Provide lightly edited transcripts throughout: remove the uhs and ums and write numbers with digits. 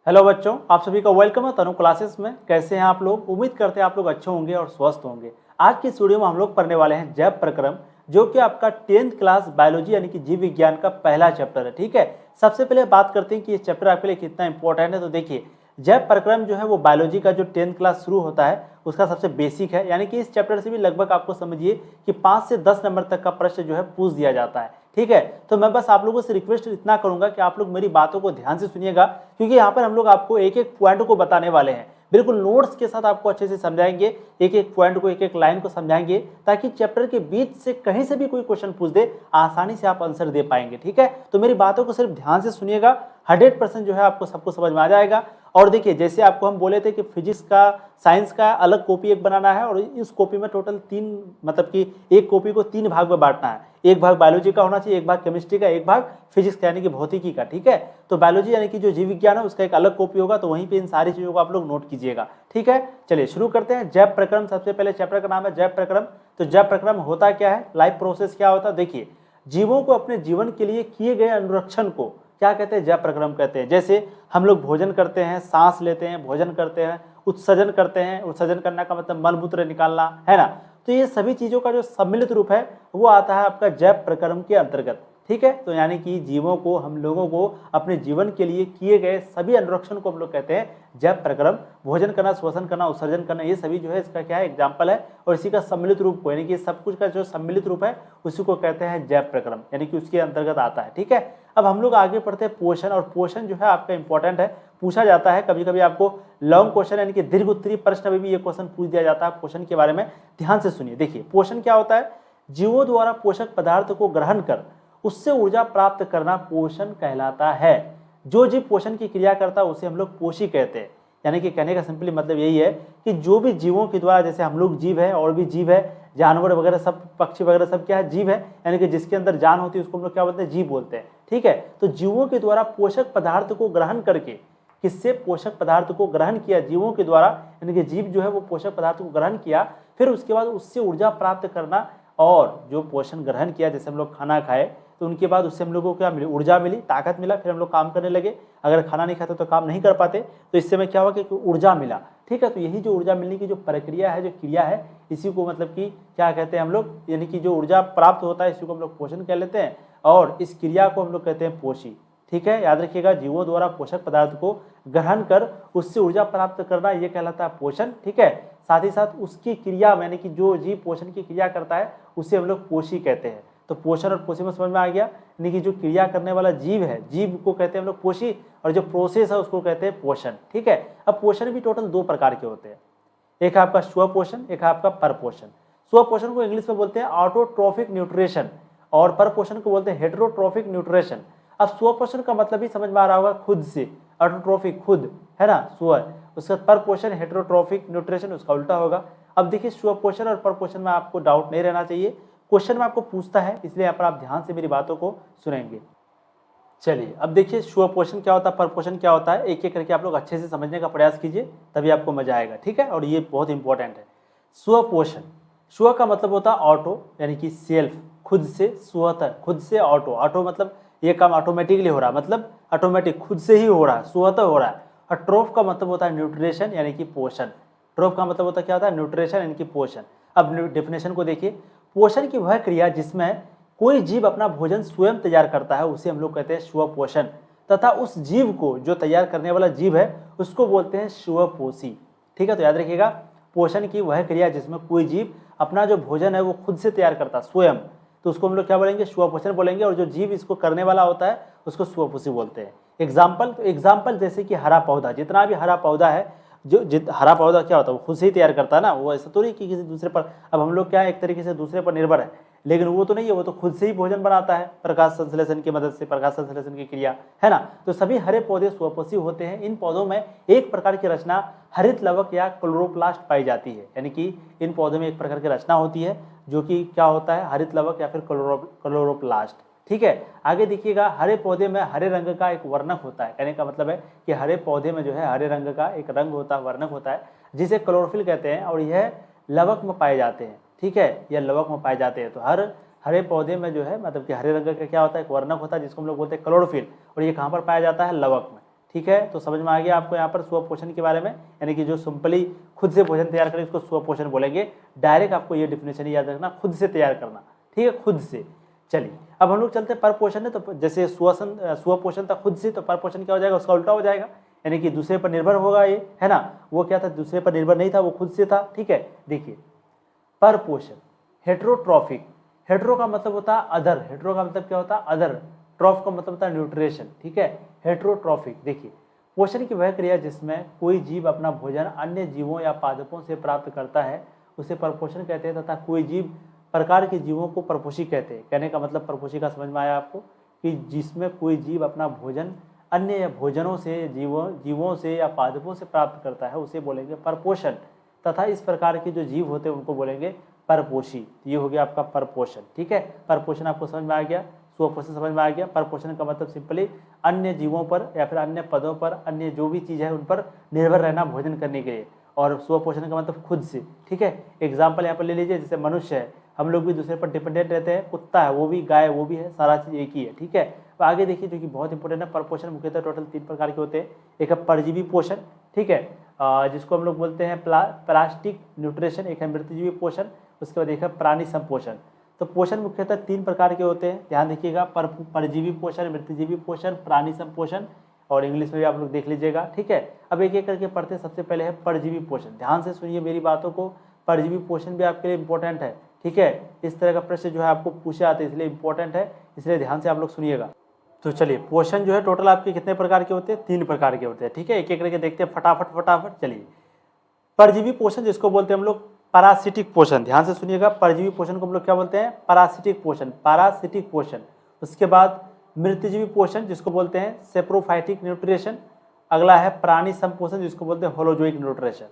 Hello बच्चों, आप सभी का वेलकम है तनु क्लासेस में। कैसे हैं आप लोग? उम्मीद करते हैं आप लोग अच्छे होंगे और स्वस्थ होंगे। आज की इस वीडियो में हम लोग पढ़ने वाले हैं जैव प्रक्रम, जो कि आपका 10th क्लास बायोलॉजी यानी कि जीव विज्ञान का पहला चैप्टर है। ठीक है, सबसे पहले बात करते हैं कि ये चैप्टर आपके लिए कितना इंपॉर्टेंट है। तो देखिए, जैव प्रक्रम जो है वो बायोलॉजी का जो 10th क्लास शुरू होता है उसका सबसे बेसिक है, यानी कि इस चैप्टर से भी लगभग आपको समझिए कि 5 से 10 नंबर तक का प्रश्न जो है पूछ दिया जाता है। ठीक है, तो मैं बस आप लोगों से रिक्वेस्ट इतना करूंगा कि आप लोग मेरी बातों को ध्यान से सुनिएगा, क्योंकि यहाँ पर हम लोग आपको एक एक पॉइंट को बताने वाले हैं। बिल्कुल नोट्स के साथ आपको अच्छे से समझाएंगे, एक एक पॉइंट को, एक एक लाइन को समझाएंगे, ताकि चैप्टर के बीच से कहीं से भी कोई क्वेश्चन पूछ दे, आसानी से आप आंसर दे पाएंगे। ठीक है, तो मेरी बातों को सिर्फ ध्यान से सुनिएगा, 100% जो है आपको सबको समझ में आ जाएगा। और देखिए, जैसे आपको हम बोले थे कि फिजिक्स का, साइंस का अलग कॉपी एक बनाना है, और इस कॉपी में टोटल 3, मतलब कि एक कॉपी को 3 भाग में बांटना है। एक भाग बायोलॉजी का होना चाहिए, एक भाग केमिस्ट्री का, एक भाग फिजिक्स का यानी कि भौतिकी का। ठीक है, तो बायोलॉजी यानी कि जो जीव विज्ञान है उसका एक अलग कॉपी होगा, तो वहीं पे इन सारी चीजों को आप लोग नोट कीजिएगा। ठीक है, चलिए शुरू करते हैं। जैव प्रक्रम, सबसे पहले चैप्टर का नाम है जैव प्रक्रम। तो जैव प्रक्रम होता क्या है, लाइफ प्रोसेस क्या होता है? देखिए, जीवों को अपने जीवन के लिए किए गए अनुरक्षण को क्या कहते हैं? जैव प्रक्रम कहते हैं। जैसे हम लोग भोजन करते हैं, सांस लेते हैं, भोजन करते हैं, उत्सर्जन करते हैं। उत्सर्जन करने का मतलब मलमूत्र निकालना है ना। तो ये सभी चीजों का जो सम्मिलित रूप है वो आता है आपका जैव प्रक्रम के अंतर्गत। ठीक है, तो यानी कि जीवों को, हम लोगों को अपने जीवन के लिए किए गए सभी अनुरक्षण को हम लोग कहते हैं जैव प्रक्रम। भोजन करना, श्वसन करना, उत्सर्जन करना, ये सभी जो है इसका क्या है, एग्जाम्पल है। और इसी का सम्मिलित रूप को, यानी कि सब कुछ का जो सम्मिलित रूप है उसी को कहते हैं जैव प्रक्रम, यानी कि उसके अंतर्गत आता है। ठीक है, अब हम लोग आगे पढ़ते हैं पोषण। और पोषण जो है आपका इंपॉर्टेंट है, पूछा जाता है कभी कभी आपको लॉन्ग क्वेश्चन, यानी कि दीर्घ उत्तरीय प्रश्न में भी ये क्वेश्चन पूछ दिया जाता है पोषण के बारे में। ध्यान से सुनिए। देखिए, पोषण क्या होता है? जीवों द्वारा पोषक पदार्थ को ग्रहण कर उससे ऊर्जा प्राप्त करना पोषण कहलाता है। जो जीव पोषण की क्रिया करता है उसे हम लोग पोषी कहते हैं। यानी कि कहने का सिंपली मतलब यही है कि जो भी जीवों के द्वारा, जैसे हम लोग जीव है और भी जीव है, जानवर वगैरह सब, पक्षी वगैरह सब क्या है, जीव है। यानी कि जिसके अंदर जान होती है उसको हम लोग क्या बोलते हैं? जीव बोलते हैं। ठीक है, तो जीवों के द्वारा पोषक पदार्थ को ग्रहण करके, किससे? पोषक पदार्थ को ग्रहण किया जीवों के द्वारा, यानी कि जीव जो है वो पोषक पदार्थ को ग्रहण किया, फिर उसके बाद उससे ऊर्जा प्राप्त करना। और जो पोषण ग्रहण किया, जैसे हम लोग खाना खाए तो उनके बाद उससे हम लोगों को क्या मिली? ऊर्जा मिली, ताकत मिला, फिर हम लोग काम करने लगे। अगर खाना नहीं खाते तो काम नहीं कर पाते, तो इससे में क्या हुआ कि ऊर्जा मिला। ठीक है, तो यही जो ऊर्जा मिलने की जो प्रक्रिया है, जो क्रिया है, इसी को मतलब कि क्या कहते हैं हम लोग, यानी कि जो ऊर्जा प्राप्त होता है इसी को हम लोग पोषण कह लेते हैं, और इस क्रिया को हम लोग कहते हैं पोषी। ठीक है, याद रखिएगा, जीवों द्वारा पोषक पदार्थ को ग्रहण कर उससे ऊर्जा प्राप्त करना ये कहलाता है पोषण। ठीक है, साथ ही साथ उसकी क्रिया, यानी कि जो जीव पोषण की क्रिया करता है उसे हम लोग पोषी कहते हैं। तो पोषण और पोषी में समझ में आ गया, यानी कि जो क्रिया करने वाला जीव है, जीव को कहते हैं हम लोग पोषी, और जो प्रोसेस है उसको कहते हैं पोषण। ठीक है, अब पोषण भी टोटल 2 प्रकार के होते हैं, एक है आपका स्वपोषण, एक है आपका परपोषण। स्वपोषण को इंग्लिश में बोलते हैं ऑटोट्रोफिक न्यूट्रिशन, और परपोषण को बोलते हैं हेटेरोट्रोफिक न्यूट्रिशन। अब स्वपोषण का मतलब ही समझ में आ रहा होगा, खुद से, ऑटोट्रोफिक खुद है ना, स्व, उसका परपोषण हेटेरोट्रोफिक न्यूट्रिशन उसका उल्टा होगा। अब देखिए, स्वपोषण और परपोषण में आपको डाउट नहीं रहना चाहिए, क्वेश्चन में आपको पूछता है, इसलिए यहाँ पर आप ध्यान से मेरी बातों को सुनेंगे। चलिए, अब देखिए स्वपोषण क्या होता है, परपोषण क्या होता है, एक एक करके आप लोग अच्छे से समझने का प्रयास कीजिए, तभी आपको मजा आएगा। ठीक है, और ये बहुत इंपॉर्टेंट है। स्वपोषण, स्व का मतलब होता है ऑटो, यानी कि सेल्फ, खुद से, स्वतः, खुद से, ऑटो, ऑटो मतलब ये काम ऑटोमेटिकली हो रहा है, मतलब ऑटोमेटिक खुद से ही हो रहा है, स्वतः हो रहा है। और ट्रोफ का मतलब होता है न्यूट्रिशन, यानी कि पोषण। ट्रोफ का मतलब होता है क्या होता है? न्यूट्रिशन, यानी कि पोषण। अब डेफिनेशन को देखिए, पोषण की वह क्रिया जिसमें कोई जीव अपना भोजन स्वयं तैयार करता है उसे हम लोग कहते हैं स्वपोषण, तथा उस जीव को, जो तैयार करने वाला जीव है, उसको बोलते हैं स्वपोषी। ठीक है, तो याद रखिएगा, पोषण की वह क्रिया जिसमें कोई जीव अपना जो भोजन है वो खुद से तैयार करता है स्वयं, तो उसको हम लोग क्या बोलेंगे? स्वपोषण बोलेंगे। और जो जीव इसको करने वाला होता है उसको स्वपोषी बोलते हैं। एग्जाम्पल, तो एग्जाम्पल जैसे कि हरा पौधा, जितना भी हरा पौधा है, हरा पौधा क्या होता है? वो खुद से ही तैयार करता है ना, वो ऐसा तो नहीं कि किसी दूसरे पर। अब हम लोग क्या है, एक तरीके से दूसरे पर निर्भर है, लेकिन वो तो नहीं है, वो तो खुद से ही भोजन बनाता है प्रकाश संश्लेषण की मदद से, प्रकाश संश्लेषण की क्रिया है ना। तो सभी हरे पौधे स्वपोषी होते हैं। इन पौधों में एक प्रकार की रचना हरित लवक या क्लोरोप्लास्ट पाई जाती है, यानी कि इन पौधों में एक प्रकार की रचना होती है जो कि क्या होता है? हरित लवक या फिर क्लोरोप्लास्ट। ठीक है, आगे देखिएगा, हरे पौधे में हरे रंग का एक वर्णक होता है। कहने का मतलब है कि हरे पौधे में जो है हरे रंग का एक रंग होता है, वर्णक होता है, जिसे क्लोरोफिल कहते हैं, और यह लवक में पाए जाते हैं। ठीक है, यह लवक में पाए जाते हैं। तो हरे पौधे में जो है, मतलब कि हरे रंग का क्या होता है? एक वर्णक होता है जिसको हम लोग बोलते हैं क्लोरोफिल, और ये कहाँ पर पाया जाता है? लवक में। ठीक है, तो समझ में आ गया आपको यहाँ पर स्वपोषण के बारे में, यानी कि जो सिंपली खुद से भोजन तैयार करें उसको स्वपोषण बोलेंगे। डायरेक्ट आपको ये डिफिनेशन याद रखना, खुद से तैयार करना, ठीक है, खुद से। चलिए अब हम लोग चलते हैं परपोषण है, तो जैसे स्वपोषण था खुद से, तो परपोषण क्या हो जाएगा, उसका उल्टा हो जाएगा, यानी कि दूसरे पर निर्भर होगा ये, है ना। वो क्या था, दूसरे पर निर्भर नहीं था, वो खुद से था, ठीक है। देखिए परपोषण हेट्रोट्रॉफिक, हेट्रो का मतलब होता है अदर, हेट्रो का मतलब क्या होता है अदर, ट्रॉफ का मतलब होता है न्यूट्रिशन, ठीक है। हेट्रोट्रॉफिक देखिए पोषण की वह क्रिया जिसमें कोई जीव अपना भोजन अन्य जीवों या पादपों से प्राप्त करता है उसे परपोषण कहते हैं, तथा कोई जीव प्रकार के जीवों को परपोषी कहते हैं। कहने का मतलब परपोषी का समझ में आया आपको, कि जिसमें कोई जीव अपना भोजन अन्य भोजनों से जीवों से या पादपों से प्राप्त करता है उसे बोलेंगे परपोषण, तथा इस प्रकार के जो जीव होते हैं उनको बोलेंगे परपोषी। ये हो गया आपका परपोषण, ठीक है। परपोषण आपको समझ में आ गया, स्वपोषण समझ में आ गया। परपोषण का मतलब सिंपली अन्य जीवों पर या फिर अन्य पदों पर, अन्य जो भी चीज़ है उन पर निर्भर रहना भोजन करने के लिए, और स्वपोषण का मतलब खुद से, ठीक है। एग्जाम्पल यहाँ पर ले लीजिए, जैसे मनुष्य है, हम लोग भी दूसरे पर डिपेंडेंट रहते हैं, कुत्ता है वो भी, गाय वो भी है, सारा चीज़ एक ही है, ठीक है। तो आगे देखिए जो कि बहुत इंपॉर्टेंट है, परपोषण मुख्यतः टोटल 3 प्रकार के होते हैं। एक है परजीवी पोषण, ठीक है, जिसको हम लोग बोलते हैं प्लास्टिक न्यूट्रिशन, एक है मृतजीवी पोषण, उसके बाद एक है प्राणी संपोषण। तो पोषण मुख्यतः 3 प्रकार के होते हैं, ध्यान देखिएगा, परजीवी पोषण, मृतजीवी पोषण, प्राणी संपोषण, और इंग्लिश में भी आप लोग देख लीजिएगा, ठीक है। अब एक एक करके पढ़ते हैं। सबसे पहले है परजीवी पोषण, ध्यान से सुनिए मेरी बातों को, परजीवी पोषण भी आपके लिए इंपॉर्टेंट है, ठीक है। इस तरह का प्रश्न जो है आपको पूछे आते हैं, इसलिए इंपॉर्टेंट है, इसलिए ध्यान से आप लोग सुनिएगा। तो चलिए पोषण जो है टोटल आपके कितने प्रकार के होते हैं, 3 प्रकार के होते हैं, ठीक है। एक एक करके देखते हैं फटाफट। चलिए परजीवी पोषण जिसको बोलते हैं हम लोग पैरासिटिक पोषण, ध्यान से सुनिएगा, परजीवी पोषण को हम लोग क्या बोलते हैं, पैरासिटिक पोषण। उसके बाद मृतजीवी पोषण जिसको बोलते हैं सेप्रोफाइटिक न्यूट्रिशन। अगला है प्राणी संपोषण जिसको बोलते हैं होलोजोइक न्यूट्रिशन,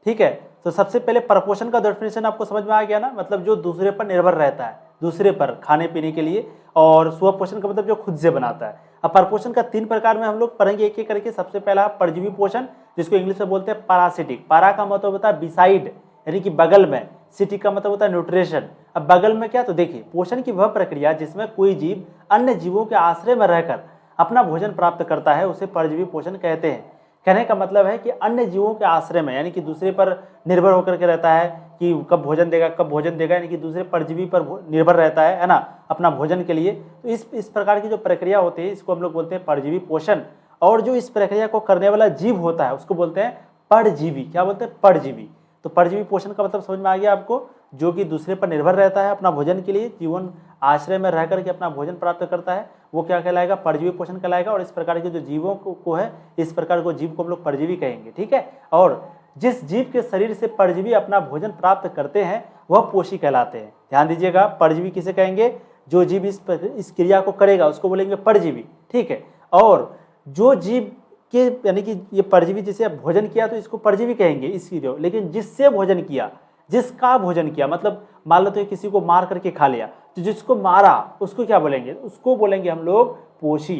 ठीक है। तो सबसे पहले परपोषण का डेफिनेशन आपको समझ में आ गया ना, मतलब जो दूसरे पर निर्भर रहता है, दूसरे पर खाने पीने के लिए, और स्वपोषण का मतलब जो खुद से बनाता है। अब परपोषण का 3 प्रकार में हम लोग पढ़ेंगे एक एक करके। सबसे पहला परजीवी पोषण जिसको इंग्लिश में बोलते हैं पैरासिटिक, पारा का मतलब होता है बिसाइड, यानी कि बगल में, सिटिक का मतलब होता है न्यूट्रिशन। अब बगल में क्या, तो देखिए पोषण की वह प्रक्रिया जिसमें कोई जीव अन्य जीवों के आश्रय में रहकर अपना भोजन प्राप्त करता है उसे परजीवी पोषण कहते हैं। कहने का मतलब है कि अन्य जीवों के आश्रय में, यानी कि दूसरे पर निर्भर होकर के रहता है कि कब भोजन देगा, यानी कि दूसरे परजीवी पर निर्भर रहता है ना, अपना भोजन के लिए। तो इस प्रकार की जो प्रक्रिया होती है इसको हम लोग बोलते हैं परजीवी पोषण। और जो इस प्रक्रिया को करने वाला जीव होता है उसको बोलते हैं परजीवी। क्या बोलते हैं, परजीवी। तो परजीवी पोषण का मतलब समझ में आ गया आपको, जो कि दूसरे पर निर्भर रहता है अपना भोजन के लिए, जीवन आश्रय में रह करके अपना भोजन प्राप्त करता है, वो क्या कहलाएगा, परजीवी पोषण कहलाएगा। और इस प्रकार के जो जीवों को है, इस प्रकार को जीव को हम लोग परजीवी कहेंगे, ठीक है। और जिस जीव के शरीर से परजीवी अपना भोजन प्राप्त करते हैं वह पोषी कहलाते हैं। ध्यान दीजिएगा, परजीवी किसे कहेंगे, जो जीव इस क्रिया को करेगा उसको बोलेंगे परजीवी, ठीक है। और जो जीव के, यानी कि ये परजीवी जिसे भोजन किया तो इसको परजीवी कहेंगे इसकी, लेकिन जिससे भोजन किया, जिसका भोजन किया, मतलब मान लो तो किसी को मार करके खा लिया, तो जिसको मारा उसको क्या बोलेंगे, उसको बोलेंगे हम लोग पोषी।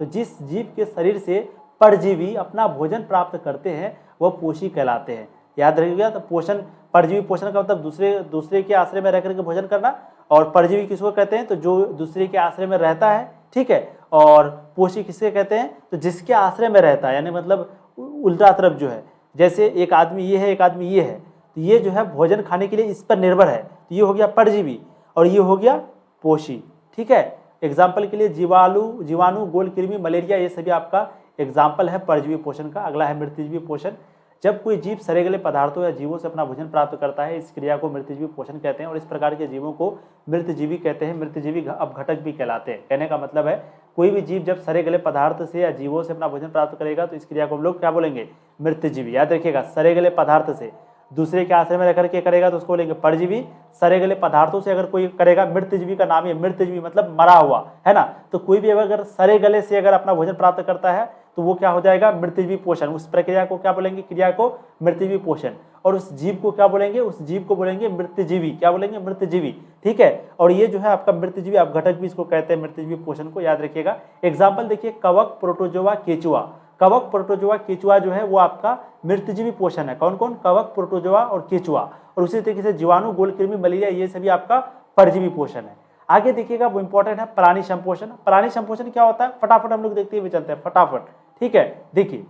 तो जिस जीव के शरीर से परजीवी अपना भोजन प्राप्त करते हैं वह पोषी कहलाते हैं। याद रखिएगा, तो पोषण, परजीवी पोषण का मतलब दूसरे के आश्रय में रह करके भोजन करना, और परजीवी किसको कहते हैं, तो जो दूसरे के आश्रय में रहता है, ठीक है। और पोषी किसके कहते हैं, तो जिसके आश्रय में रहता है, यानी मतलब उल्टा तरफ जो है, जैसे एक आदमी ये है, एक आदमी ये है, तो ये जो है भोजन खाने के लिए इस पर निर्भर है, तो ये हो गया परजीवी और ये हो गया पोषी, ठीक है। एग्जाम्पल के लिए जीवाणु, गोल कृमि, मलेरिया, ये सभी आपका एग्जाम्पल है परजीवी पोषण का। अगला है मृतजीवी पोषण। जब कोई जीव सड़े गले पदार्थों या जीवों से अपना भोजन प्राप्त करता है, इस क्रिया को मृतजीवी पोषण कहते हैं, और इस प्रकार के जीवों को मृतजीवी कहते हैं। मृतजीवी अपघटक भी कहलाते हैं। कहने का मतलब है कोई भी जीव जब सड़े गले पदार्थ से या जीवों से अपना भोजन प्राप्त करेगा तो इस क्रिया को हम लोग क्या बोलेंगे, मृतजीवी। याद रखिएगा, सड़े गले पदार्थ से, दूसरे के आश्रय में रहकर के करेगा तो उसको बोलेंगे परजीवी। सड़े गले पदार्थों से अगर कोई करेगा, मृतजीवी का नाम है, मृतजीवी मतलब मरा हुआ, है ना। तो कोई भी अगर सड़े गले से अगर अपना भोजन प्राप्त करता है तो वो क्या हो जाएगा, मृतजीवी पोषण। उस प्रक्रिया को क्या बोलेंगे, क्रिया को मृतजीवी पोषण। और उस जीव को क्या बोलेंगे, उस जीव को बोलेंगे मृतजीवी। क्या बोलेंगे, मृतजीवी, ठीक है। और ये जो है आपका मृतजीवी अपघटक भी इसको कहते हैं, मृतजीवी पोषण को, याद रखिएगा। एग्जाम्पल देखिए, कवक, प्रोटोजोआ, केचुआ। कवक, प्रोटोजोआ, केचुआ जो है वो आपका मृतजीवी पोषण है। कौन कौन, कवक, प्रोटोजोआ और केचुआ। और उसी तरीके से जीवाणु, गोलकृमि, मलेरिया, ये सभी आपका परजीवी पोषण है। आगे देखिएगा, वो इंपॉर्टेंट है प्राणी संपोषण। प्राणी संपोषण क्या होता है, फटाफट हम लोग देखते हुए चलते हैं, फटाफट। ठीक है। देखिए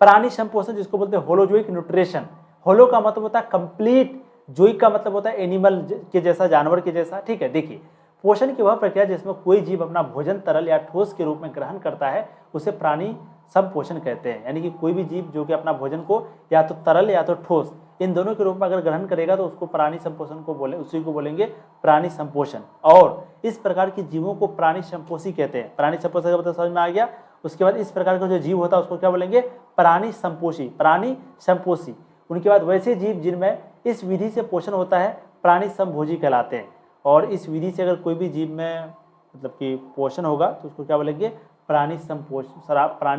प्राणी संपोषण जिसको बोलते हैं होलोजोइक न्यूट्रिशन, होलो का मतलब होता है कंप्लीट, जोइक का मतलब होता है एनिमल के जैसा, जानवर के जैसा, ठीक है। देखिए पोषण की वह प्रक्रिया जिसमें कोई जीव अपना भोजन तरल या ठोस के रूप में ग्रहण करता है उसे प्राणी संपोषण कहते हैं। यानी कि कोई भी जीव जो कि अपना भोजन को या तो तरल या तो ठोस इन दोनों के रूप में अगर ग्रहण करेगा तो उसको प्राणी संपोषण को उसी को बोलेंगे प्राणी संपोषण। और इस प्रकार के जीवों को प्राणी संपोषी कहते हैं। प्राणी संपोषण का मतलब समझ में आ गया। उसके बाद इस प्रकार का जो जीव होता है उसको क्या बोलेंगे, प्राणी संपोषी, प्राणी संपोषी। उनके बाद वैसे जीव जिनमें इस विधि से पोषण होता है प्राणी संभोजी कहलाते हैं। और इस विधि से अगर कोई भी जीव में मतलब कि पोषण होगा तो उसको क्या बोलेंगे, प्राणी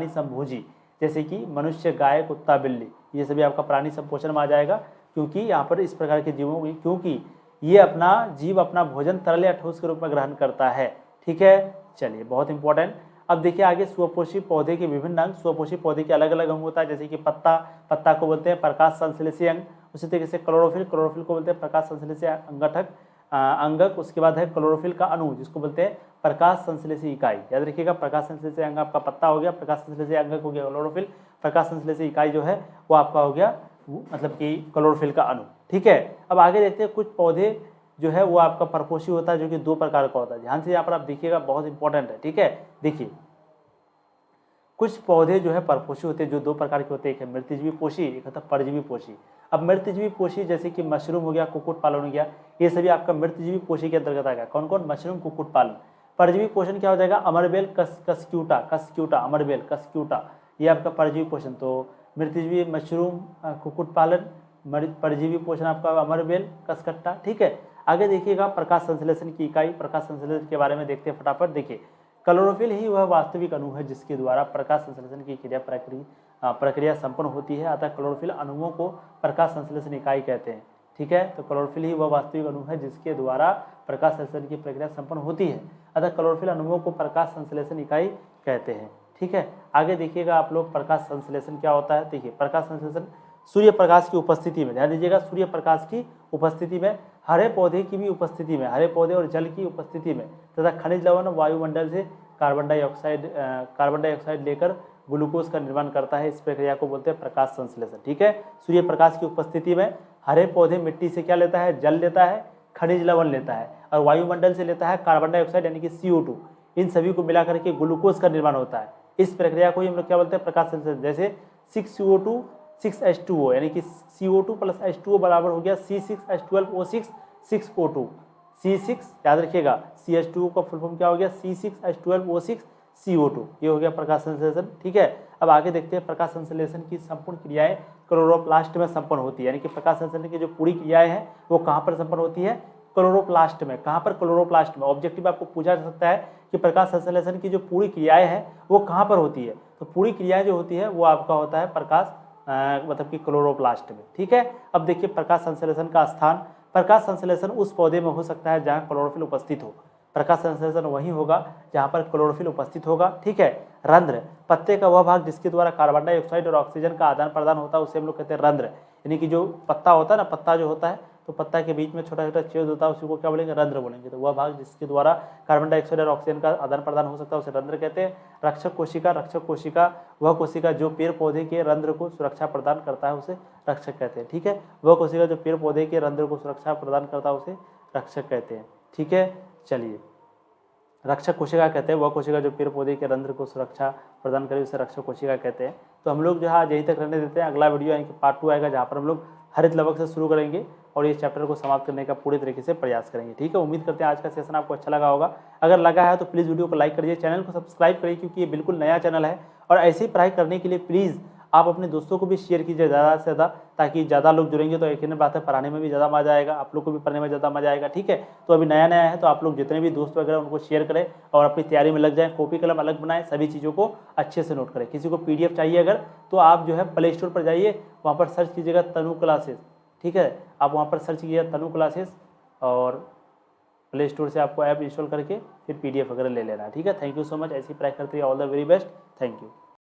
संभोजी। जैसे कि मनुष्य, गाय, कुत्ता, बिल्ली, ये सभी आपका प्राणी संपोषण में आ जाएगा, क्योंकि यहाँ पर इस प्रकार के जीवों की, क्योंकि ये अपना जीव अपना भोजन तरल या ठोस के रूप में ग्रहण करता है, ठीक है। चलिए बहुत इंपॉर्टेंट। अब देखिए आगे स्वपोषी पौधे के विभिन्न अंग। स्वपोषी पौधे के अलग अलग अंग होता है, जैसे कि पत्ता को बोलते हैं प्रकाश संश्लेषी अंग। उसी तरीके से क्लोरोफिल को बोलते हैं प्रकाश संश्लेषी अंगक। उसके बाद है क्लोरोफिल का अणु जिसको बोलते हैं प्रकाश संश्लेषी इकाई। याद रखिएगा, प्रकाश संश्लेषी अंग आपका पत्ता हो गया, प्रकाश संश्लेषी अंगक हो गया क्लोरोफिल, प्रकाश संश्लेषी इकाई जो है वो आपका हो गया मतलब कि क्लोरोफिल का अणु, ठीक है। अब आगे देखते हैं कुछ पौधे जो है वो आपका परपोषी होता है, जो कि 2 प्रकार का होता है। ध्यान से यहाँ पर आप देखिएगा, बहुत इंपॉर्टेंट है, ठीक है। देखिए कुछ पौधे जो है परपोषी होते हैं जो 2 प्रकार के होते हैं, एक है मृतजीवी पोषी, एक होता है परजीवी पोषी। अब मृतजीवी पोषी जैसे कि मशरूम हो गया, कुक्कुट पालन हो गया, ये सभी आपका मृतजीवी पोषी के अंतर्गत आएगा। कौन कौन, मशरूम, कुक्कुट पालन। परजीवी पोषण क्या हो जाएगा, अमरबेल, कस्क्यूटा, अमरबेल, कस्क्यूटा, ये आपका परजीवी पोषण। तो मृतजीवी मशरूम, कुक्कुट पालन, परजीवी पोषण आपका अमरबेल, कसकट्टा, ठीक है। आगे देखिएगा प्रकाश संश्लेषण की इकाई। प्रकाश संश्लेषण के बारे में देखते हैं फटाफट। देखिए क्लोरोफिल ही वह वास्तविक अणु है जिसके द्वारा प्रकाश संश्लेषण की प्रक्रिया संपन्न होती है, अतः क्लोरोफिल अणुओं को प्रकाश संश्लेषण इकाई कहते हैं, ठीक है। तो क्लोरोफिल ही वह वास्तविक अणु है जिसके द्वारा प्रकाश संश्लेषण की प्रक्रिया संपन्न होती है, अतः क्लोरोफिल अणुओं को प्रकाश संश्लेषण इकाई कहते हैं, ठीक है। आगे देखिएगा आप लोग प्रकाश संश्लेषण क्या होता है। देखिए प्रकाश संश्लेषण सूर्य प्रकाश की उपस्थिति में, ध्यान दीजिएगा, सूर्य प्रकाश की उपस्थिति में, हरे पौधे की भी उपस्थिति में, हरे पौधे और जल की उपस्थिति में तथा खनिज लवण वायुमंडल से कार्बन डाइऑक्साइड लेकर ग्लूकोज का निर्माण करता है। इस प्रक्रिया को बोलते हैं प्रकाश संश्लेषण, ठीक है। सूर्य प्रकाश की उपस्थिति में हरे पौधे मिट्टी से क्या लेता है, जल लेता है, खनिज लवण लेता है, और वायुमंडल से लेता है कार्बन डाइऑक्साइड यानी कि CO2। इन सभी को मिलाकर के ग्लूकोज का निर्माण होता है। इस प्रक्रिया को हम लोग क्या बोलते हैं, प्रकाश संश्लेषण। जैसे 6CO2 6H2O यानी कि CO2 + H2O बराबर हो गया C6H12O6 6O2। C6 याद रखिएगा, CH2O का फुल फॉर्म क्या हो गया, C6H12O6 CO2। ये हो गया प्रकाश संश्लेषण, ठीक है। अब आगे देखते हैं प्रकाश संश्लेषण की संपूर्ण क्रियाएं क्लोरोप्लास्ट में संपन्न होती है। यानी कि प्रकाश संश्लेषण की जो पूरी क्रियाएं हैं वो कहाँ पर संपन्न होती है, क्लोरोप्लास्ट में। कहाँ पर, क्लोरोप्लास्ट में। ऑब्जेक्टिव आपको पूछा जा सकता है कि प्रकाश संश्लेषण की जो पूरी क्रियाएं हैं वो कहाँ पर होती है, तो पूरी क्रियाएं जो होती है वो आपका होता है प्रकाश मतलब कि क्लोरोप्लास्ट में, ठीक है। अब देखिए प्रकाश संश्लेषण का स्थान। प्रकाश संश्लेषण उस पौधे में हो सकता है जहाँ क्लोरोफिल उपस्थित हो। प्रकाश संश्लेषण वहीं होगा जहाँ पर क्लोरोफिल उपस्थित होगा, ठीक है। रंध्र, पत्ते का वह भाग जिसके द्वारा कार्बन डाइऑक्साइड और ऑक्सीजन का आदान प्रदान होता है उसे हम लोग कहते हैं रंध्र। यानी कि जो पत्ता होता है ना, पत्ता जो होता है तो पत्ता के बीच में छोटा छोटा छेद होता है, उसी को क्या बोलेंगे, रंध्र बोलेंगे। तो वह भाग जिसके द्वारा कार्बन डाइऑक्साइड और ऑक्सीजन का आदान प्रदान हो सकता है उसे रंध्र कहते हैं। रक्षक कोशिका वह कोशिका जो पेड़ पौधे के रंध्र को सुरक्षा प्रदान करता है उसे रक्षक कहते हैं, ठीक है। वह कोशिका जो पेड़ पौधे के रंध्र को सुरक्षा प्रदान करता है उसे रक्षक कहते हैं, ठीक है। चलिए रक्षक कोशिका कहते हैं वह कोशिका जो पेड़ पौधे के रंध्र को सुरक्षा प्रदान करे उसे रक्षक कोशिका कहते हैं। तो हम लोग जो है आज यहीं तक रहने देते हैं। अगला वीडियो यानी कि पार्ट 2 आएगा जहाँ पर हम लोग हरित लवक से शुरू करेंगे और ये चैप्टर को समाप्त करने का पूरे तरीके से प्रयास करेंगे, ठीक है। उम्मीद करते हैं आज का सेशन आपको अच्छा लगा होगा। अगर लगा है तो प्लीज़ वीडियो को लाइक करिए, चैनल को सब्सक्राइब करिए क्योंकि ये बिल्कुल नया चैनल है। और ऐसी पढ़ाई करने के लिए प्लीज़ आप अपने दोस्तों को भी शेयर कीजिए ज़्यादा से ज़्यादा, ताकि ज़्यादा लोग जुड़ेंगे तो यकीन बात है पढ़ाने में भी ज़्यादा मजा आएगा, आप लोग को भी पढ़ने में ज़्यादा मजा आएगा, ठीक है। तो अभी नया है तो आप लोग जितने भी दोस्त वगैरह उनको शेयर करें और अपनी तैयारी में लग जाएं। कॉपी कलम अलग बनाएं, सभी चीज़ों को अच्छे से नोट करें। किसी को PDF चाहिए अगर तो आप जो है प्ले स्टोर पर जाइए, वहाँ पर सर्च कीजिएगा तनु क्लासेस, ठीक है। आप वहाँ पर सर्च कीजिएगा तनु क्लासेस और प्ले स्टोर से आपको ऐप इंस्टॉल करके फिर PDF वगैरह ले लेना है, ठीक है। Thank you so much. ऐसी पढ़ाई करते रहिए। All the very best. Thank you.